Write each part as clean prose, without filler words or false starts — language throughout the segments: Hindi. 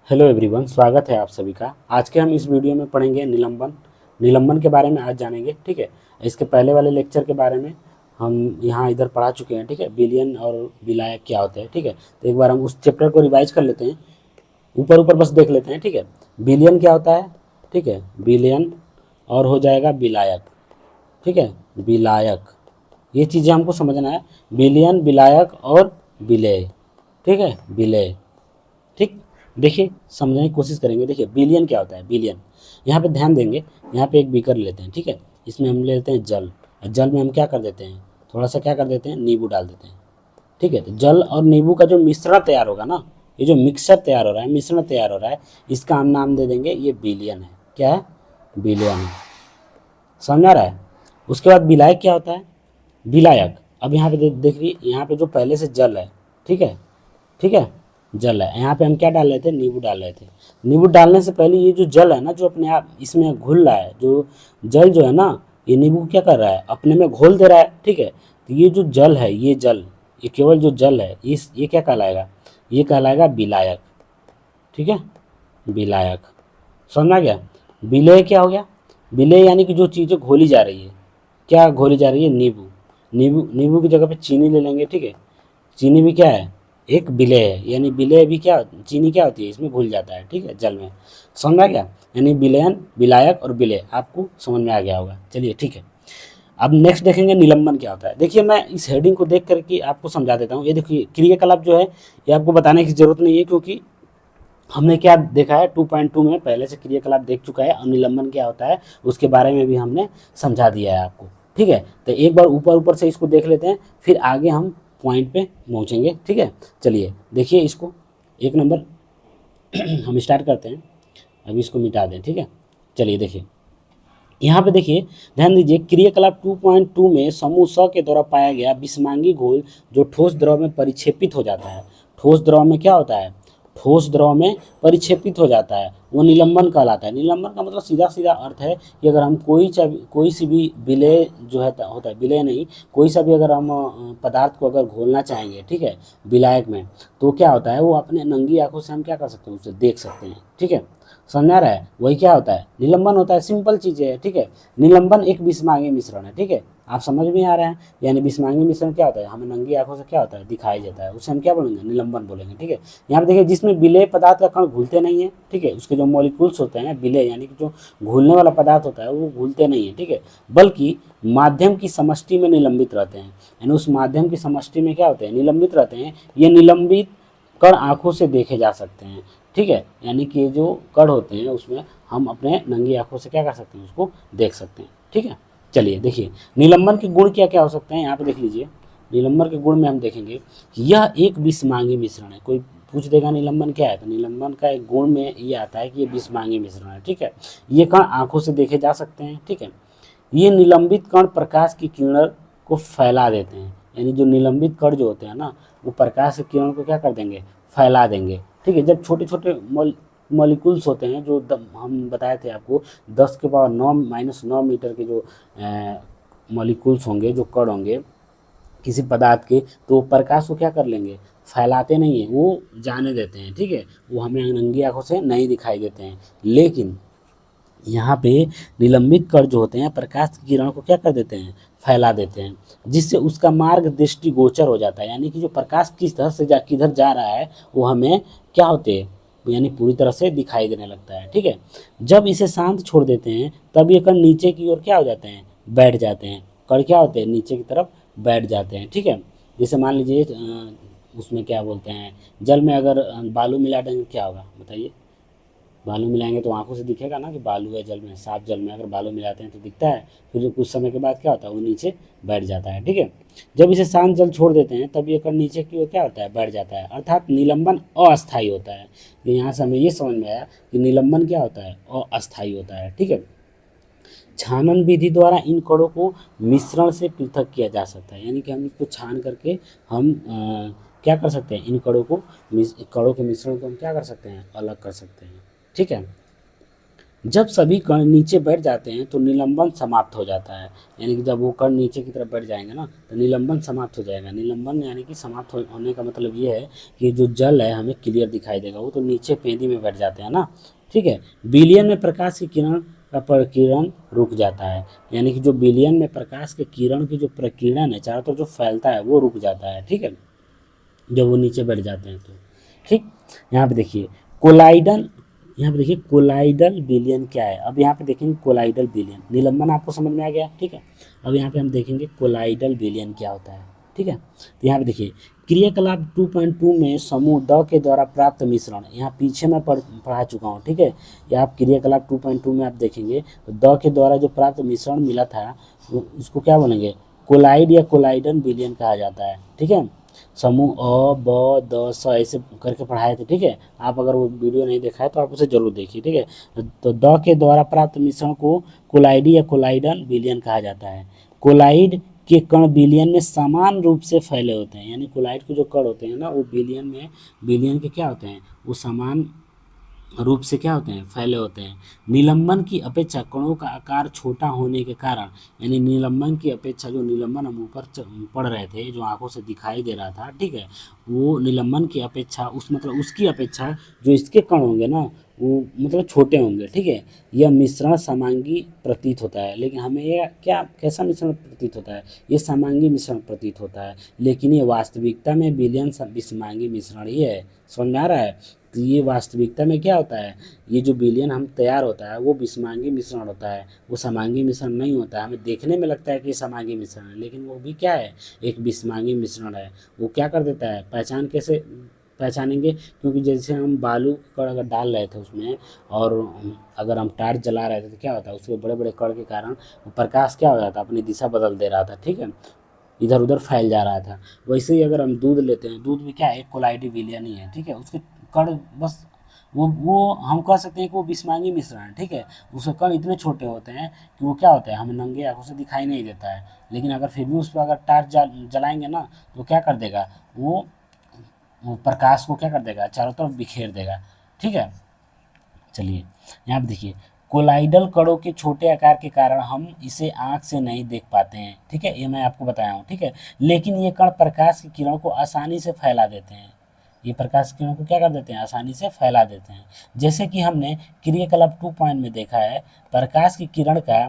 हेलो एवरीवन, स्वागत है आप सभी का। आज के हम इस वीडियो में पढ़ेंगे निलंबन के बारे में आज जानेंगे। ठीक है, इसके पहले वाले लेक्चर के बारे में हम यहाँ इधर पढ़ा चुके हैं। ठीक है, बिलियन और विलायक क्या होते हैं। ठीक है, तो एक बार हम उस चैप्टर को रिवाइज कर लेते हैं, ऊपर ऊपर बस देख लेते हैं। ठीक है, बिलियन क्या होता है। ठीक है, बिलियन और हो जाएगा विलायक। ठीक है, विलायक, ये चीज़ें हमको समझना है। बिलियन, विलायक और विलेय। ठीक है, विलेय। ठीक, देखिए समझने की कोशिश करेंगे। देखिए बिलियन क्या होता है। बिलियन, यहाँ पे ध्यान देंगे। यहाँ पे एक बीकर लेते हैं। ठीक है, इसमें हम ले लेते हैं जल। जल में हम क्या कर देते हैं, थोड़ा सा क्या कर देते हैं, नींबू डाल देते हैं। ठीक है, तो जल और नींबू का जो मिश्रण तैयार होगा ना, ये जो मिक्सचर तैयार हो रहा है, मिश्रण तैयार हो रहा है, इसका हम नाम दे देंगे, ये बिलियन है। क्या है, बिलियन है। समझ आ रहा है। उसके बाद विलायक क्या होता है। विलायक, अब यहाँ पे देखिए, यहाँ पे जो पहले से जल है। ठीक है, ठीक है, जल है। यहाँ पे हम क्या डाल रहे थे, नींबू डाल रहे थे। नींबू डालने से पहले ये जो जल है ना, जो अपने आप इसमें घुल रहा है, जो जल जो है ना, ये नींबू क्या कर रहा है, अपने में घोल दे रहा है। ठीक है, तो ये जो जल है, ये जल, ये केवल जो जल है, ये क्या कहलाएगा, ये कहलाएगा विलायक। ठीक है, विलायक। समझ में आ गया। विलेय क्या हो गया। विलेय यानी कि जो चीज़ें घोली जा रही है, क्या घोली जा रही है, नींबू। नींबू, नींबू की जगह पे चीनी ले लेंगे। ठीक है, चीनी भी क्या है, एक विलेय है। यानी विलेय भी क्या, चीनी क्या होती है, इसमें घुल जाता है। ठीक है, जल में। समझ में आ गया। यानी विलयन, विलायक और विलेय आपको समझ में आ गया होगा। चलिए ठीक है, अब नेक्स्ट देखेंगे निलंबन क्या होता है। देखिए मैं इस हेडिंग को देख करके आपको समझा देता हूँ। ये देखिए क्रियाकलाप जो है, ये आपको बताने की जरूरत नहीं है, क्योंकि हमने क्या देखा है 2.2 में पहले से क्रियाकलाप देख चुका है। और निलंबन क्या होता है उसके बारे में भी हमने समझा दिया है आपको। ठीक है, तो एक बार ऊपर ऊपर से इसको देख लेते हैं, फिर आगे हम पॉइंट पे पहुंचेंगे। ठीक है, चलिए देखिए इसको, एक नंबर हम स्टार्ट करते हैं। अभी इसको मिटा दें। ठीक है, चलिए देखिए यहाँ पे देखिए, ध्यान दीजिए, क्रियाकलाप 2.2 में समूह स के द्वारा पाया गया विषमांगी घोल जो ठोस द्रव में परिक्षेपित हो जाता है। ठोस द्रव में क्या होता है, ठोस द्रव में परिक्षेपित हो जाता है, वो निलंबन कहलाता है। निलंबन का मतलब सीधा सीधा अर्थ है कि अगर हम कोई सी भी विलेय जो है होता है, विलेय नहीं, कोई सा भी अगर हम पदार्थ को अगर घोलना चाहेंगे, ठीक है, विलायक में, तो क्या होता है, वो अपने नंगी आंखों से हम क्या कर सकते हैं, उसे देख सकते हैं। ठीक है, समझ आ रहा है। वही क्या होता है, निलंबन होता है। सिंपल चीज़ है। ठीक है, निलंबन एक विषमांगी मिश्रण है। ठीक है, आप समझ में आ रहे हैं। यानी विषमांगी मिश्रण क्या होता है, हमें नंगी आंखों से क्या होता है, दिखाई देता है, उसे हम क्या बोलेंगे, निलंबन बोलेंगे। ठीक है, यहाँ पे देखिए, जिसमें विलेय पदार्थ का कण घुलते नहीं है। ठीक है, उसके जो मॉलिक्यूल्स होते हैं, विलेय यानी कि जो घुलने वाला पदार्थ होता है, वो घुलते नहीं है। ठीक है, बल्कि माध्यम की समष्टि में निलंबित रहते हैं। यानी उस माध्यम की समष्टि में क्या होते हैं, निलंबित रहते हैं। ये निलंबित कण आंखों से देखे जा सकते हैं। ठीक है, यानी कि जो कण होते हैं उसमें हम अपने नंगी आंखों से क्या कर सकते हैं, उसको देख सकते हैं। ठीक है, चलिए देखिए निलंबन के गुण क्या क्या हो सकते हैं। यहाँ पे देख लीजिए, निलंबन के गुण में हम देखेंगे कि यह एक विषमांगी मिश्रण है। कोई पूछ देगा निलंबन क्या है, तो निलंबन का एक गुण में ये आता है कि ये विषमांगी मिश्रण है। ठीक है, ये कण आंखों से देखे जा सकते हैं। ठीक है, ये निलंबित कण प्रकाश की किरण को फैला देते हैं। यानी जो निलंबित कण जो होते हैं ना, वो प्रकाश की किरण को क्या कर देंगे, फैला देंगे। ठीक है, जब छोटे छोटे मॉलिक्यूल्स होते हैं, जो हम बताए थे आपको 10⁻⁹मीटर के जो मॉलिक्यूल्स होंगे, जो कण होंगे किसी पदार्थ के, तो प्रकाश को क्या कर लेंगे, फैलाते नहीं है, वो जाने देते हैं। ठीक है, वो हमें नंगी आंखों से नहीं दिखाई देते हैं। लेकिन यहाँ पे निलंबित कण जो होते हैं, प्रकाश की किरण को क्या कर देते हैं, फैला देते हैं, जिससे उसका मार्ग दृष्टिगोचर हो जाता है। यानी कि जो प्रकाश किस तरह से किधर जा रहा है, वो हमें क्या होते हैं, यानी पूरी तरह से दिखाई देने लगता है। ठीक है, जब इसे शांत छोड़ देते हैं, तब ये कण नीचे की ओर क्या हो जाते हैं, बैठ जाते हैं। कण क्या होते हैं, नीचे की तरफ बैठ जाते हैं। ठीक है, जैसे मान लीजिए उसमें क्या बोलते हैं, जल में अगर बालू मिला देंगे, क्या होगा बताइए। बालू मिलाएंगे तो आंखों से दिखेगा ना कि बालू है जल में। साफ जल में अगर बालू मिलाते हैं तो दिखता है, फिर कुछ समय के बाद क्या होता है, वो नीचे बैठ जाता है। ठीक है, जब इसे शांत जल छोड़ देते हैं, तब ये कण नीचे की ओर क्या होता है, बैठ जाता है। अर्थात निलंबन अस्थायी होता है। यहाँ से हमें ये समझ में आया कि निलंबन क्या होता है, अस्थायी होता है। ठीक है, छानन विधि द्वारा इन कणों को मिश्रण से पृथक किया जा सकता है। यानी कि हम इसको छान करके हम क्या कर सकते हैं, इन कणों को, कणों के मिश्रण को हम क्या कर सकते हैं, अलग कर सकते हैं। ठीक है, जब सभी कण नीचे बैठ जाते हैं तो निलंबन समाप्त हो जाता है। यानी कि जब वो कण नीचे की तरफ बैठ जाएंगे ना तो निलंबन समाप्त हो जाएगा। निलंबन यानी कि समाप्त होने का मतलब ये है कि जो जल है हमें क्लियर दिखाई देगा। वो तो नीचे पेंदी में बैठ जाते हैं ना, ठीक है। विलयन में प्रकाश की किरण का प्रकीर्णन रुक जाता है। यानी कि जो विलयन में प्रकाश के किरण की जो प्रकीर्णन है चारों तरफ जो फैलता है वो रुक जाता है, ठीक है, जब वो नीचे बैठ जाते हैं तो, ठीक। यहाँ पे देखिए कोलाइडल, यहाँ पे देखिए कोलाइडल विलयन क्या है। अब यहाँ पे देखेंगे कोलाइडल विलयन, निलंबन आपको समझ में आ गया, ठीक है। अब यहाँ पे हम देखेंगे कोलाइडल विलयन क्या होता है, ठीक है। तो यहाँ पे देखिए क्रियाकलाप 2.2 में समूह द के द्वारा प्राप्त मिश्रण, यहाँ पीछे मैं पढ़ा चुका हूँ, ठीक है। या आप क्रियाकलाप 2.2 में आप देखेंगे तो द के द्वारा जो प्राप्त मिश्रण मिला था उसको क्या बोलेंगे, कोलाइड या कोलाइडल विलयन कहा जाता है, ठीक है। समूह अ ब द स ऐसे करके पढ़ाए थे, ठीक है। आप अगर वो वीडियो नहीं देखा है तो आप उसे जरूर देखिए, ठीक है। तो द के द्वारा प्राप्त मिश्रण को कोलाइडी या कोलाइडल विलयन कहा जाता है। कोलाइड के कण विलयन में समान रूप से फैले होते हैं। यानी कोलाइड के जो कण होते हैं ना वो विलयन में, विलयन के क्या होते हैं, वो समान रूप से क्या होते हैं, फैले होते हैं। निलंबन की अपेक्षा कणों का आकार छोटा होने के कारण, यानी निलंबन की अपेक्षा जो निलंबन हम ऊपर पढ़ रहे थे जो आंखों से दिखाई दे रहा था, ठीक है, वो निलंबन की अपेक्षा उस मतलब उसकी अपेक्षा जो इसके कण होंगे ना वो मतलब छोटे होंगे, ठीक है। यह मिश्रण समांगी प्रतीत होता है, लेकिन हमें यह क्या कैसा मिश्रण प्रतीत होता है, ये समांगी मिश्रण प्रतीत होता है, लेकिन ये वास्तविकता में विलयन विषमांगी मिश्रण ही है। समझ में आ रहा है। तो ये वास्तविकता में क्या होता है, ये जो विलयन हम तैयार होता है वो विषमांगी मिश्रण होता है, वो समांगी मिश्रण नहीं होता है। हमें देखने में लगता है कि ये समांगी मिश्रण है लेकिन वो भी क्या है, एक विषमांगी मिश्रण है। वो क्या कर देता है, पहचान कैसे पहचानेंगे, क्योंकि जैसे हम बालू कण अगर डाल रहे थे उसमें और अगर हम टार्च जला रहे थे तो क्या होता है, उसके बड़े बड़े कण के कारण प्रकाश क्या हो जाता है, अपनी दिशा बदल दे रहा था, ठीक है, इधर उधर फैल जा रहा था। वैसे ही अगर हम दूध लेते हैं, दूध भी क्या है, एक कोलाइडी विलयन ही है, ठीक है। उसके कण बस वो हम कह सकते हैं कि वो विषमांगी मिश्रण है, ठीक है। उसके कण इतने छोटे होते हैं कि वो क्या होता है, हमें नंगे आंखों से दिखाई नहीं देता है, लेकिन अगर फिर भी उस पर अगर टार्च जलाएंगे ना तो क्या कर देगा, वो प्रकाश को क्या कर देगा, चारों तरफ बिखेर देगा, ठीक है। चलिए यहाँ पे देखिए कोलाइडल कणों के छोटे आकार के कारण हम इसे आंख से नहीं देख पाते हैं, ठीक है, ये मैं आपको बताया हूँ, ठीक है। लेकिन ये कण प्रकाश की किरणों को आसानी से फैला देते हैं, ये प्रकाश की किरणों को क्या कर देते हैं, आसानी से फैला देते हैं। जैसे कि हमने क्रियाकलाप 2 पॉइंट में देखा है, प्रकाश की किरण का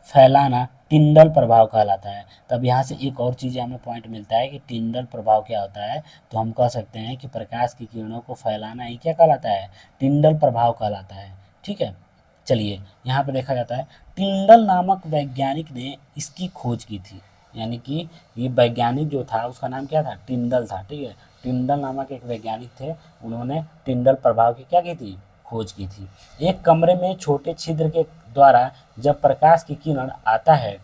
फैलाना टिंडल प्रभाव कहलाता है। तब यहाँ से एक और चीज़ हमें पॉइंट मिलता है कि टिंडल प्रभाव क्या होता है, तो हम कह सकते हैं कि प्रकाश की किरणों को फैलाना ही क्या कहलाता है, टिंडल प्रभाव कहलाता है, ठीक है। चलिए यहाँ पे देखा जाता है टिंडल नामक वैज्ञानिक ने इसकी खोज की थी। यानी कि ये वैज्ञानिक जो था उसका नाम क्या था, टिंडल था, ठीक है। टिंडल नामक एक वैज्ञानिक थे, उन्होंने टिंडल प्रभाव की क्या की थी, खोज की थी। एक कमरे में छोटे छिद्र के द्वारा जब प्रकाश की किरण आता है,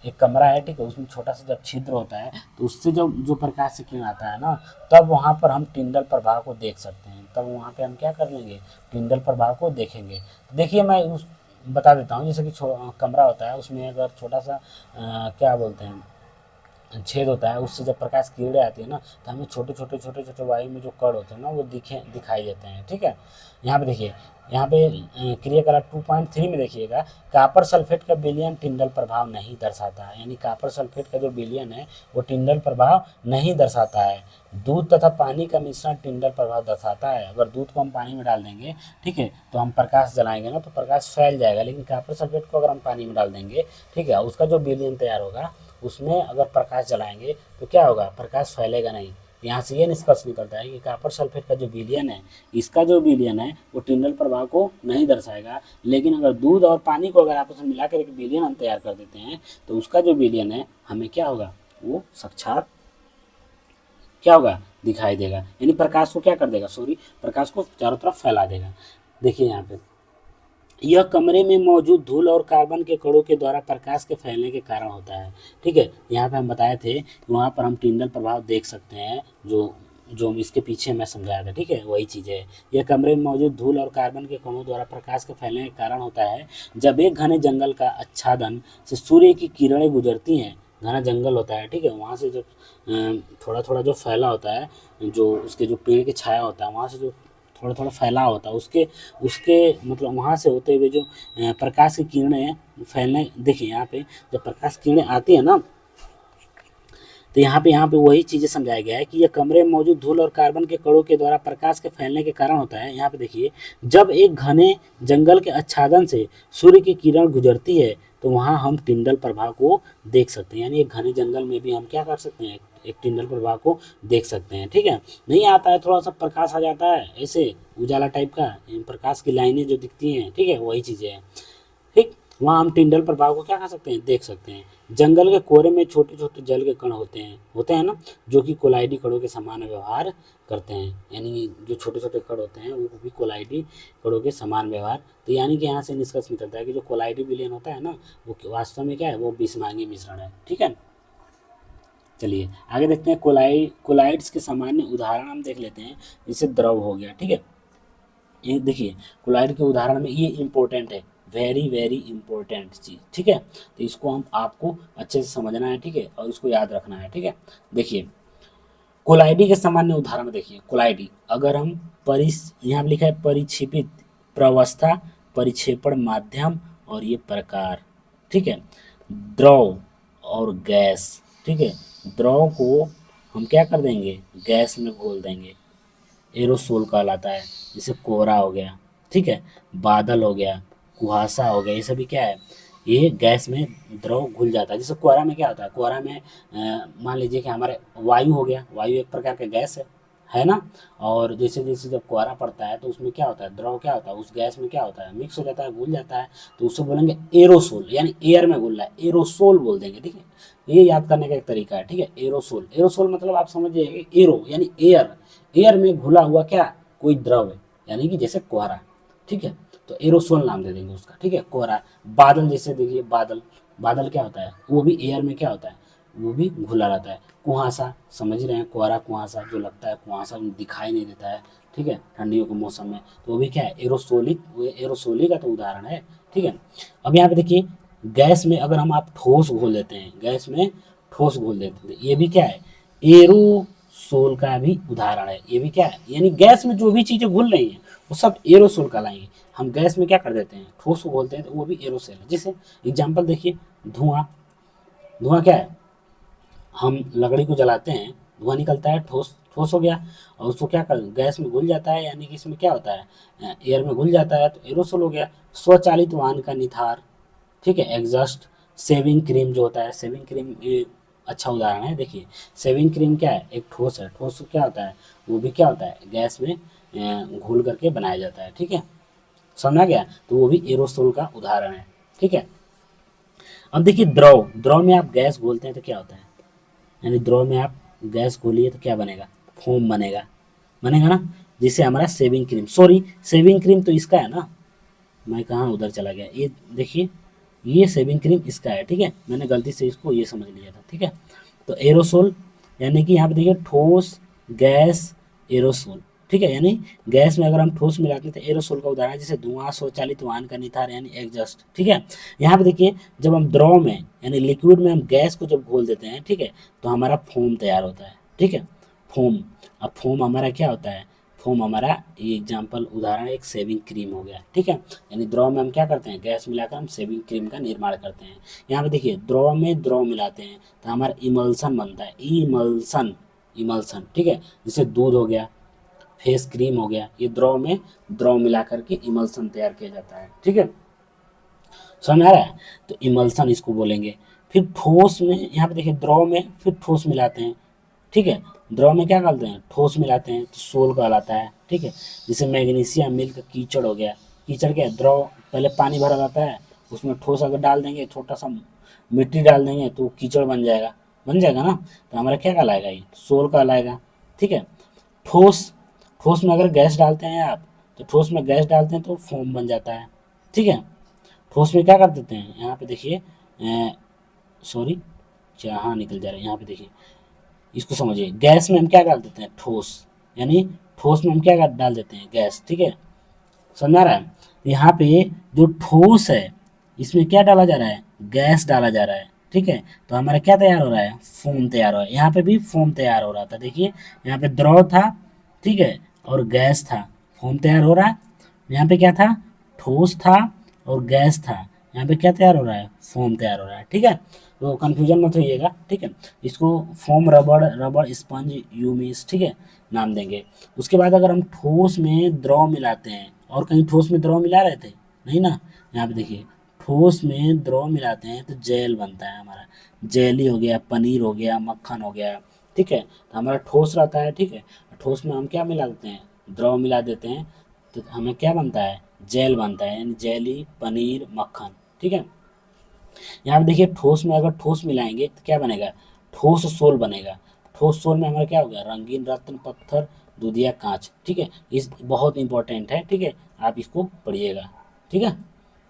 एक कमरा है, ठीक है, उसमें छोटा सा जब छिद्र होता है तो उससे जब जो प्रकाश से किरण आता है ना तब वहाँ पर हम टिंडल प्रभाव को देख सकते हैं। तब वहाँ पे हम क्या कर लेंगे, टिंडल प्रभाव को देखेंगे। देखिए मैं उस बता देता हूँ, जैसे कि कमरा होता है उसमें अगर छोटा सा क्या बोलते हैं छेद होता है, उससे जब प्रकाश की किरणें आती है ना तो हमें छोटे छोटे छोटे छोटे वायु में जो कण होते हैं ना वो दिखाई देते हैं, ठीक है। यहाँ पे देखिए, यहाँ पे क्रियाकलाप 2.3 में देखिएगा कॉपर सल्फेट का विलयन टिंडल प्रभाव नहीं दर्शाता है। यानी कॉपर सल्फेट का जो विलयन है वो टिंडल प्रभाव नहीं दर्शाता है। दूध तथा पानी का मिश्रण टिंडल प्रभाव दर्शाता है। अगर दूध को हम पानी में डाल देंगे, ठीक है, तो हम प्रकाश जलाएंगे ना तो प्रकाश फैल जाएगा, लेकिन कॉपर सल्फेट को अगर हम पानी में डाल देंगे, ठीक है, उसका जो विलयन तैयार होगा उसमें अगर प्रकाश जलाएंगे तो क्या होगा, प्रकाश फैलेगा नहीं। यहाँ से ये निष्कर्ष निकलता है कि कॉपर सल्फेट का जो विलयन है, इसका जो विलयन है वो टिंडल प्रभाव को नहीं दर्शाएगा, लेकिन अगर दूध और पानी को अगर आपस में मिलाकर एक विलयन हम तैयार कर देते हैं तो उसका जो विलयन है हमें क्या होगा, वो साक्षात क्या होगा, दिखाई देगा। यानी प्रकाश को क्या कर देगा, सॉरी, प्रकाश को चारों तरफ फैला देगा। देखिए यहाँ पे यह कमरे में मौजूद धूल और कार्बन के कणों के द्वारा प्रकाश के फैलने के कारण होता है, ठीक है। यहाँ पे हम बताए थे कि वहाँ पर हम टिंडल प्रभाव देख सकते हैं, जो जो इसके पीछे मैं समझाया था, ठीक है, वही चीज़ है। यह कमरे में मौजूद धूल और कार्बन के कणों द्वारा प्रकाश के फैलने के कारण होता है। जब एक घने जंगल का आच्छादन से सूर्य की किरणें गुजरती हैं, घना जंगल होता है, ठीक है, वहाँ से जो थोड़ा थोड़ा जो फैला होता है, जो उसके जो पेड़ की छाया होता है वहाँ से जो थोड़ा थोड़ा फैलाव होता है, उसके उसके मतलब वहाँ से होते हुए जो प्रकाश की किरणें फैलने, देखिए यहाँ पे जब प्रकाश की किरणें आती है ना, तो यहाँ पे वही चीज़ें समझाया गया है कि यह कमरे में मौजूद धूल और कार्बन के कणों के द्वारा प्रकाश के फैलने के कारण होता है। यहाँ पे देखिए, जब एक घने जंगल के आच्छादन से सूर्य की किरण गुजरती है तो वहाँ हम टिंडल प्रभाव को देख सकते हैं। यानी एक घने जंगल में भी हम क्या कर सकते हैं, एक टिंडल प्रभाव को देख सकते हैं। ठीक है, नहीं आता है थोड़ा सा प्रकाश आ जाता है ऐसे उजाला टाइप का, प्रकाश की लाइनें जो दिखती हैं, ठीक है, वही चीज़ें हैं। ठीक, वहाँ हम टिंडल प्रभाव को क्या कर सकते हैं, देख सकते हैं। जंगल के कोरे में छोटे छोटे जल के कण होते हैं ना, जो कि कोलाइडी कणों के समान व्यवहार करते हैं। यानी जो छोटे छोटे कण होते हैं वो भी कोलाइडी कणों के समान व्यवहार, तो यानी कि यहाँ से निष्कर्ष निकलता है कि जो कोलाइडी विलयन होता है ना, वो वास्तव में क्या है, वो विषमांगी मिश्रण है। ठीक है, चलिए आगे देखते हैं। कोलाइड्स के सामान्य उदाहरण हम देख लेते हैं। जैसे द्रव हो गया, ठीक है, ये देखिए कोलाइड के उदाहरण में ये इंपॉर्टेंट है, वेरी वेरी इंपॉर्टेंट चीज़। ठीक है, तो इसको हम आपको अच्छे से समझना है, ठीक है, और इसको याद रखना है। ठीक है, देखिए कोलाइडी के सामान्य उदाहरण देखिए। कोलाइडी अगर हम यहाँ पे लिखा है परिक्षेपित प्रवस्था, परिक्षेपण माध्यम और ये प्रकार। ठीक है, द्रव और गैस। ठीक है, द्रव को हम क्या कर देंगे, गैस में घोल देंगे, एरोसोल कहलाता है। जैसे कोहरा हो गया, ठीक है, बादल हो गया, कुहासा हो गया, ये सभी क्या है, ये गैस में द्रव घुल जाता है। जैसे कोहरा में क्या होता है, कोहरा में मान लीजिए कि हमारे वायु हो गया, वायु एक प्रकार का गैस है ना, और जैसे जैसे जब कोहरा पड़ता है तो उसमें क्या होता है, द्रव क्या होता है, उस गैस में क्या होता है, मिक्स हो जाता है, घुल जाता है, तो उससे बोलेंगे एरोसोल, यानी एयर में घुल रहा है, एरोसोल बोल देंगे। ठीक है, ये याद करने का एक तरीका है। ठीक है, एरोसोल, एरोसोल मतलब आप समझिए एरो यानी एयर, एयर में घुला हुआ क्या, कोई द्रव है, यानी कि जैसे कोहरा। ठीक है, तो एरोसोल नाम दे देंगे उसका। ठीक है, कोहरा। बादल, जैसे देखिए बादल, बादल क्या होता है, वो भी एयर में क्या होता है, वो भी घुला रहता है। कुहासा, समझ रहे हैं, कोहरा कुहासा जो लगता है, कुहासा दिखाई नहीं देता है, ठीक है, ठंडियों के मौसम में, तो वो भी क्या है, एरोसोलिक, वो एरोसोली का तो उदाहरण है। ठीक है, अब यहाँ पे देखिए गैस में अगर हम आप ठोस घोल देते हैं, गैस में ठोस घोल देते हैं, ये भी क्या है, एरोसोल का भी उदाहरण है। ये भी क्या है, यानी गैस में जो भी चीज़ें घुल रही हैं वो सब एरोसोल कहलाएंगे। हम गैस में क्या कर देते हैं, ठोस को घोलते हैं, तो वो भी एरोसोल है। जैसे एग्जाम्पल देखिए, धुआं, धुआं क्या है, हम लकड़ी को जलाते हैं, धुआं निकलता है, ठोस ठोस हो गया, और उसको क्या कर, गैस में घुल जाता है, यानी कि इसमें क्या होता है, एयर में घुल जाता है, तो एरोसोल हो गया। स्वचालित वाहन का निथार, ठीक है, एग्जॉस्ट, सेविंग क्रीम जो होता है, सेविंग क्रीम ये अच्छा उदाहरण है। देखिए सेविंग क्रीम क्या है, एक ठोस है, ठोस क्या होता है, वो भी क्या होता है, गैस में घोल करके बनाया जाता है। ठीक है, समझा गया, तो वो भी एरोसोल का उदाहरण है। ठीक है, अब देखिए द्रव, द्रव में आप गैस घोलते हैं तो क्या होता है, यानी द्रव में आप गैस घोलिए तो क्या बनेगा, फोम बनेगा, बनेगा ना। जिससे हमारा shaving cream, sorry shaving cream तो इसका है ना, मैं कहाँ उधर चला गया, ये देखिए ये सेविंग क्रीम इसका है। ठीक है, मैंने गलती से इसको ये समझ लिया था। ठीक है, तो एरोसोल यानी कि यहाँ पे देखिए ठोस, गैस, एरोसोल। ठीक है, यानी गैस में अगर हम ठोस मिलाते हैं तो एरोसोल का उदाहरण है, जैसे धुआं, स्वचालित वाहन का निथार यानी एग्जॉस्ट। ठीक है, यहाँ पे देखिए जब हम द्रव में यानी लिक्विड में हम गैस को जब घोल देते हैं, ठीक है, तो हमारा फोम तैयार होता है। ठीक है, फोम, अब फोम हमारा क्या होता है, फोम हमारा ये एग्जाम्पल उदाहरण एक सेविंग क्रीम हो गया। ठीक है, यानी द्रव में हम क्या करते हैं, गैस मिलाकर हम सेविंग क्रीम का निर्माण करते हैं। यहाँ पे देखिए द्रव में द्रव मिलाते हैं तो हमारा इमल्सन बनता है, इमल्सन, इमल्सन। ठीक है, जैसे दूध हो गया, फेस क्रीम हो गया, ये द्रव में द्रव मिला करके इमल्सन तैयार किया जाता है। ठीक है, समझ में आ रहा है, तो इमल्सन इसको बोलेंगे। फिर ठोस में यहाँ पे देखिए द्रव में फिर ठोस मिलाते हैं। ठीक है, द्रव में क्या करते हैं, ठोस मिलाते हैं, तो सोल कहलाता है। ठीक है, जैसे मैग्नीशियम मिल्क कीचड़ हो गया, कीचड़ क्या है, द्रव, पहले पानी भरा रहता है, उसमें ठोस अगर डाल देंगे, छोटा सा मिट्टी डाल देंगे तो कीचड़ बन जाएगा ना, तो हमारा क्या कहलाएगा, ये सोल कहलाएगा। ठीक है, ठोस, ठोस में अगर गैस डालते हैं आप, तो ठोस में गैस डालते हैं तो फोम बन जाता है। ठीक है, ठोस में क्या कर देते हैं, यहाँ पे देखिए सॉरी जहाँ निकल जा रहा है, यहाँ पे देखिए इसको समझिए, गैस में हम क्या डाल देते हैं, ठोस, यानी ठोस में हम क्या डाल देते हैं, गैस। ठीक है, समझ आ रहा है, यहाँ पे जो ठोस है इसमें क्या डाला जा रहा है, गैस डाला जा रहा है। ठीक है, तो हमारा क्या तैयार हो रहा है, फोम तैयार हो रहा है। यहाँ पे भी फोम तैयार हो रहा था, देखिए यहाँ पे द्रव था, ठीक है, और गैस था, फोम तैयार हो रहा है। यहाँ पे क्या था, ठोस था और गैस था, यहाँ पे क्या तैयार हो रहा है, फोम तैयार हो रहा है। ठीक है, तो कन्फ्यूजन मत होइएगा। ठीक है, इसको फोम, रबड़, रबड़ स्पंज, यूमिस, ठीक है, नाम देंगे। उसके बाद अगर हम ठोस में द्रव मिलाते हैं, और कहीं ठोस में द्रव मिला रहे थे नहीं ना, यहाँ पे देखिए ठोस में द्रव मिलाते हैं तो जेल बनता है हमारा, जेली हो गया, पनीर हो गया, मक्खन हो गया। ठीक है, तो हमारा ठोस रहता है। ठीक है, ठोस में हम क्या मिला देते हैं, द्रव मिला देते हैं, तो हमें क्या बनता है, जेल बनता है, यानी जेली, पनीर, मक्खन। ठीक है, यहाँ पे देखिए ठोस में अगर ठोस मिलाएंगे तो क्या बनेगा, ठोस सोल बनेगा। ठोस सोल में हमारा क्या होगा, रंगीन रत्न, पत्थर, दूधिया, कांच। ठीक है, इस बहुत इंपॉर्टेंट है। ठीक है, आप इसको पढ़िएगा। ठीक है,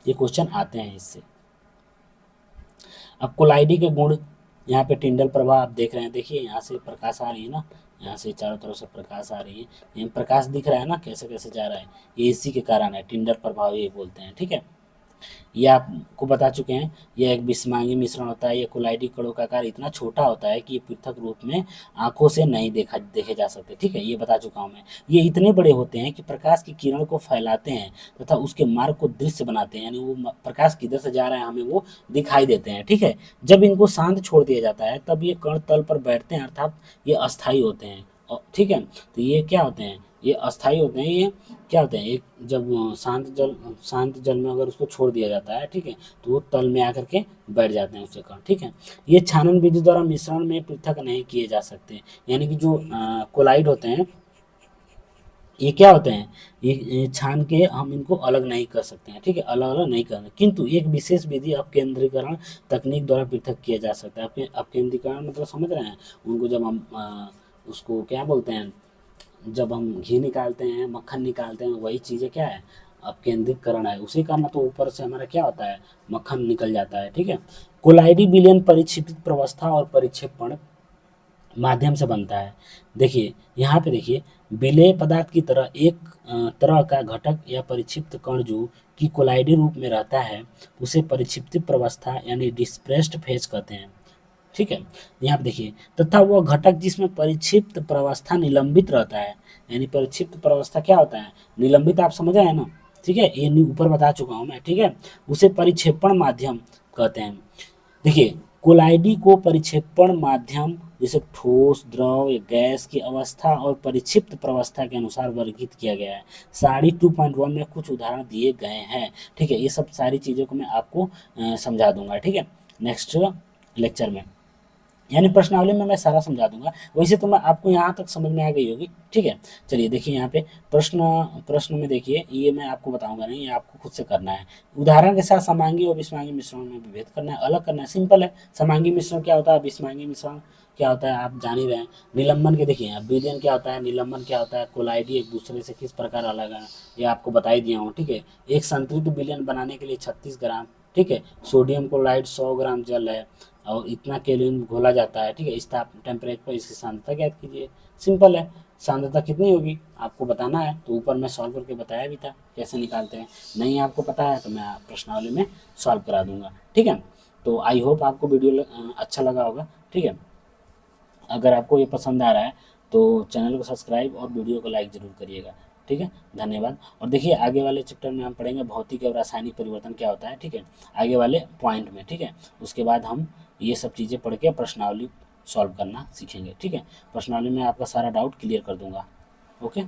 ये क्वेश्चन आते हैं इससे। अब कोलाइडी के गुण, यहाँ पे टिंडल प्रवाह आप देख रहे हैं, देखिए यहाँ से प्रकाश आ रही है ना, यहाँ से चारों तरफ से प्रकाश आ रही है, यहाँ प्रकाश दिख रहा है ना कैसे कैसे जा रहा है, ये इसी के कारण है, टिंडल प्रभाव ये बोलते हैं। ठीक है, ये आपको बता चुके हैं। यह एक बिस्मांगी मिश्रण होता है। यह कोलाइडी कणों का आकार इतना छोटा होता है कि ये पृथक रूप में आंखों से नहीं देखे जा सकते। ठीक है, ये बता चुका हूँ मैं। ये इतने बड़े होते हैं कि प्रकाश की किरण को फैलाते हैं तथा उसके मार्ग को दृश्य बनाते हैं, यानी वो प्रकाश किधर से जा रहा है हमें वो दिखाई देते हैं। ठीक है, जब इनको शांत छोड़ दिया जाता है तब ये कण तल पर बैठते हैं, अर्थात ये अस्थायी होते हैं। ठीक है, तो ये क्या होते हैं, ये अस्थायी होते हैं। ये क्या होते हैं, एक जब शांत जल में अगर उसको छोड़ दिया जाता है, ठीक है, तो वो तल में आकर के बैठ जाते हैं उसके कण। ठीक है, ये छानन विधि द्वारा मिश्रण में पृथक नहीं किए जा सकते, यानी कि जो कोलाइड होते हैं ये क्या होते हैं, ये छान के हम इनको अलग नहीं कर सकते हैं। ठीक है, अलग अलग नहीं करना, किंतु एक विशेष विधि अपकेंद्रीकरण तकनीक द्वारा पृथक किया जा सकता है। अपकेंद्रीकरण मतलब समझ रहे हैं, उनको जब हम उसको क्या बोलते हैं, जब हम घी निकालते हैं, मक्खन निकालते हैं, वही चीज़ें क्या है, अपकेंद्रीकरण है। उसी कारण तो ऊपर से हमारा क्या होता है, मक्खन निकल जाता है। ठीक है, कोलाइडी विलयन परिक्षेपित प्रवस्था और परिक्षेपण माध्यम से बनता है। देखिए यहाँ पे देखिए, विलेय पदार्थ की तरह एक तरह का घटक या परिक्षिप्त कण जो कि कोलाइडी रूप में रहता है उसे परिक्षिप्त प्रवस्था यानी डिस्प्रेस्ड फेज कहते हैं। ठीक है, यहाँ पे देखिए, तथा वह घटक जिसमें परिक्षिप्त प्रवस्था निलंबित रहता है, यानी परिक्षिप्त प्रवस्था क्या होता है, निलंबित, आप समझ आए ना। ठीक है, ये ऊपर बता चुका हूँ मैं। ठीक है, उसे परिक्षेपण माध्यम कहते हैं। देखिए कोलाइडी को परिक्षेपण माध्यम जैसे ठोस, द्रव या गैस की अवस्था और परिक्षिप्त प्रवस्था के अनुसार वर्गीकृत किया गया है। साड़ी 2.1 में कुछ उदाहरण दिए गए हैं। ठीक है, ये सब सारी चीज़ों को मैं आपको समझा दूंगा। ठीक है, नेक्स्ट लेक्चर में, यानी प्रश्नावली में मैं सारा समझा दूंगा। वैसे तो मैं आपको यहाँ तक समझ में आ गई होगी। ठीक है, चलिए देखिए यहाँ पे प्रश्न में देखिए, ये मैं आपको बताऊंगा नहीं, ये आपको खुद से करना है। उदाहरण के साथ समांगी और विषमांगी मिश्रण में विभेद करना है, अलग करना है, सिंपल है। समांगी मिश्रण क्या होता है, विषमांगी मिश्रण क्या होता है, आप जान ही रहे हैं। निलंबन के देखिए, विलयन क्या होता है, निलंबन क्या होता है, कोलाइडी एक दूसरे से किस प्रकार अलग है, ये आपको बता ही दिया हूँ। ठीक है, एक संतृप्त विलयन बनाने के लिए 36 ग्राम, ठीक है, सोडियम क्लोराइड 100 ग्राम जल है और इतना केल्विन घोला जाता है। ठीक है, इस टेम्परेचर पर इसकी सांद्रता ज्ञात कीजिए। सिंपल है, सांद्रता कितनी होगी आपको बताना है, तो ऊपर मैं सॉल्व करके बताया भी था कैसे निकालते हैं। नहीं आपको पता है तो मैं प्रश्नावली में सॉल्व करा दूंगा। ठीक है, तो आई होप आपको वीडियो अच्छा लगा होगा। ठीक है, अगर आपको ये पसंद आ रहा है तो चैनल को सब्सक्राइब और वीडियो को लाइक ज़रूर करिएगा। ठीक है, धन्यवाद। और देखिए आगे वाले चैप्टर में हम पढ़ेंगे भौतिक और रासायनिक परिवर्तन क्या होता है। ठीक है, आगे वाले पॉइंट में। ठीक है, उसके बाद हम ये सब चीज़ें पढ़ के प्रश्नावली सॉल्व करना सीखेंगे। ठीक है, प्रश्नावली में आपका सारा डाउट क्लियर कर दूंगा। ओके।